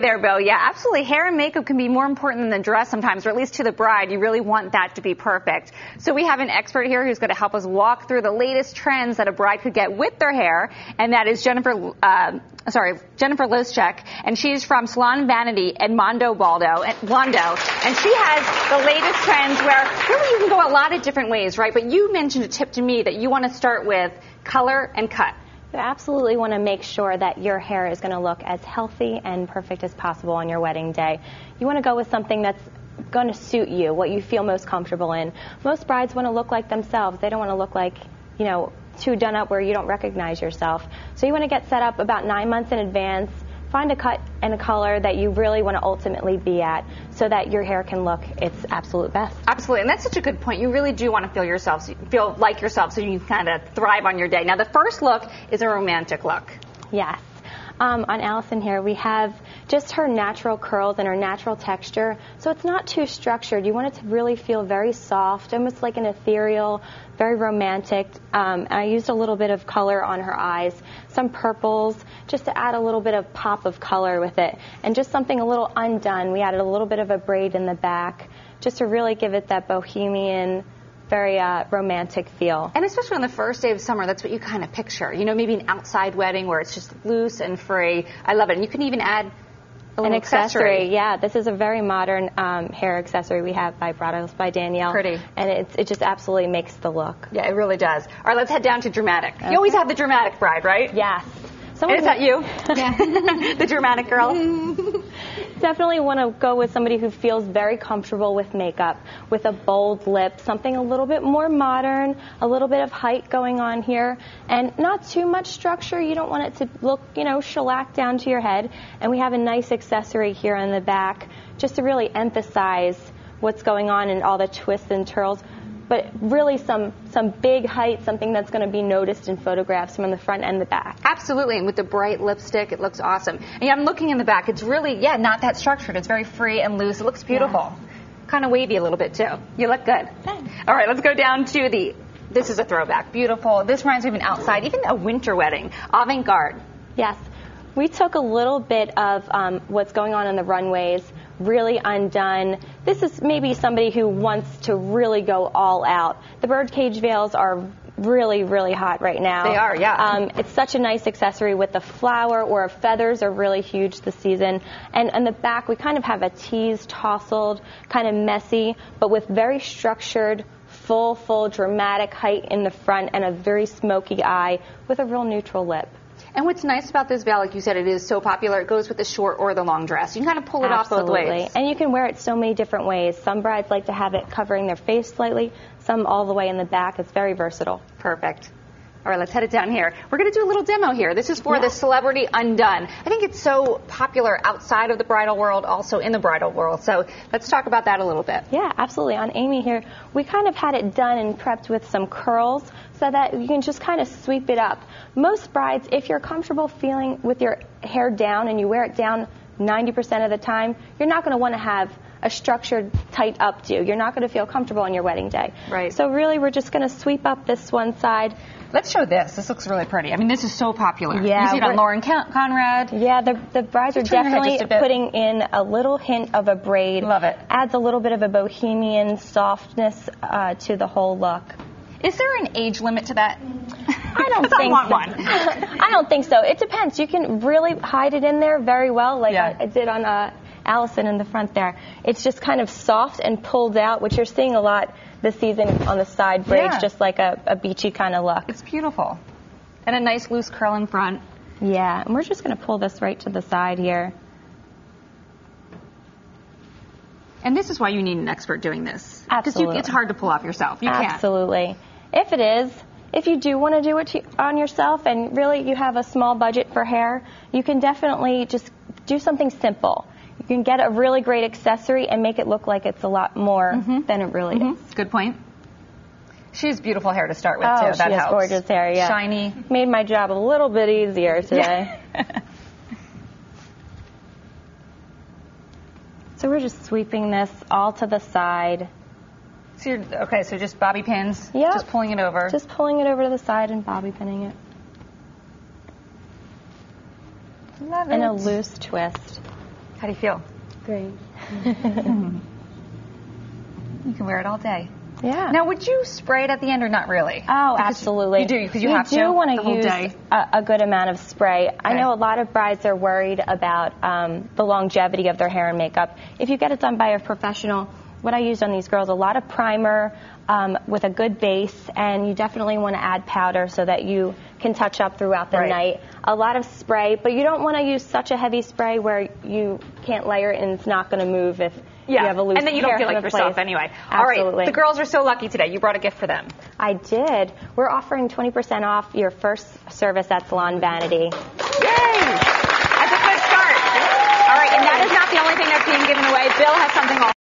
there, Bo. Yeah, absolutely. Hair and makeup can be more important than the dress sometimes, or at least to the bride. You really want that to be perfect. So we have an expert here who's going to help us walk through the latest trends that a bride could get with their hair, and that is Jennifer Lischek, and she's from Salon Vanity, Edmondo Blando, and she has the latest trends where really you can go a lot of different ways, right? But you mentioned a tip to me that you want to start with color and cut. You absolutely want to make sure that your hair is going to look as healthy and perfect as possible on your wedding day. You want to go with something that's going to suit you, what you feel most comfortable in. Most brides want to look like themselves. They don't want to look like, you know, too done up where you don't recognize yourself. So you want to get set up about 9 months in advance. Find a cut and a color that you really want to ultimately be at so that your hair can look its absolute best. Absolutely, and that's such a good point. You really do want to feel like yourself so you can kind of thrive on your day. Now, the first look is a romantic look. Yes. On Allison here, we have just her natural curls and her natural texture, so it's not too structured. You want it to really feel very soft, almost like an ethereal, very romantic. I used a little bit of color on her eyes, some purples, just to add a little bit of pop of color with it, and just something a little undone. We added a little bit of a braid in the back, just to really give it that bohemian, very romantic feel. And especially on the first day of summer, that's what you kind of picture. You know, maybe an outside wedding where it's just loose and free. I love it. And you can even add a little accessory. Yeah, this is a very modern hair accessory we have by Bridals by Danielle. Pretty. And it just absolutely makes the look. Yeah, it really does. All right, let's head down to dramatic. Okay. You always have the dramatic bride, right? Yes. Is that you? Yeah. The dramatic girl? Definitely want to go with somebody who feels very comfortable with makeup, with a bold lip, something a little bit more modern, a little bit of height going on here, and not too much structure. You don't want it to look, you know, shellac down to your head. And we have a nice accessory here in the back just to really emphasize what's going on and all the twists and twirls. But really some big height, something that's going to be noticed in photographs from the front and the back. Absolutely, and with the bright lipstick, it looks awesome. And yeah, I'm looking in the back. It's really, not that structured. It's very free and loose. It looks beautiful. Yeah. Kind of wavy a little bit, too. You look good. Thanks. All right, let's go down to this is a throwback. Beautiful. This reminds me of an outside, even a winter wedding. Avant-garde. Yes. We took a little bit of what's going on the runways, really undone. This is maybe somebody who wants to really go all out. The birdcage veils are really, really hot right now. They are, yeah. It's such a nice accessory with the flower or feathers are really huge this season. And on the back, we kind of have a teased, tousled, kind of messy, but with very structured, full dramatic height in the front and a very smoky eye with a real neutral lip. And what's nice about this veil, like you said, it is so popular, it goes with the short or the long dress. You can kind of pull it off both ways. And you can wear it so many different ways. Some brides like to have it covering their face slightly, some all the way in the back. It's very versatile. Perfect. All right, let's head it down here. We're going to do a little demo here. This is for the Celebrity Undone. I think it's so popular outside of the bridal world, also in the bridal world. So let's talk about that a little bit. Yeah, absolutely. On Amy here, we kind of had it done and prepped with some curls so that you can just kind of sweep it up. Most brides, if you're comfortable feeling with your hair down and you wear it down 90% of the time, you're not going to want to have a structured, tight updo. You're not going to feel comfortable on your wedding day. Right. So really, we're just going to sweep up this one side. Let's show this. This looks really pretty. I mean, this is so popular. Yeah, you see it on Lauren Conrad. Yeah, the brides are definitely putting in a little hint of a braid. Love it. Adds a little bit of a bohemian softness to the whole look. Is there an age limit to that? I don't think I want so. one. I don't think so. It depends. You can really hide it in there very well, like I did on Allison in the front there. It's just kind of soft and pulled out, which you're seeing a lot this season on the side braids, just like a beachy kind of look. It's beautiful. And a nice loose curl in front. Yeah, and we're just going to pull this right to the side here. And this is why you need an expert doing this. Absolutely. Because it's hard to pull off yourself. You can't. Absolutely. If you do want to do it on yourself and really you have a small budget for hair, you can definitely just do something simple. You can get a really great accessory and make it look like it's a lot more than it really is. Good point. She has beautiful hair to start with, too. That she has helps. Gorgeous hair, yeah. Shiny. Made my job a little bit easier today. Yeah. So we're just sweeping this all to the side. So so just bobby pins, Yep. just pulling it over. Just pulling it over to the side and bobby pinning it. Love it. In a loose twist. How do you feel? Great. You can wear it all day. Yeah. Now, would you spray it at the end or not really? Oh, absolutely. You do, because you have to. You do want the to whole use day. a good amount of spray. Okay. I know a lot of brides are worried about the longevity of their hair and makeup. If you get it done by a professional, what I used on these girls, a lot of primer with a good base, and you definitely want to add powder so that you can touch up throughout the night. A lot of spray, but you don't want to use such a heavy spray where you can't layer it and it's not going to move if you have a loose and then you don't feel like yourself anyway. Absolutely. All right, the girls are so lucky today. You brought a gift for them. I did. We're offering 20% off your first service at Salon Vanity. Yay! That's a good start. All right, and that is not the only thing that's being given away. Bill has something also.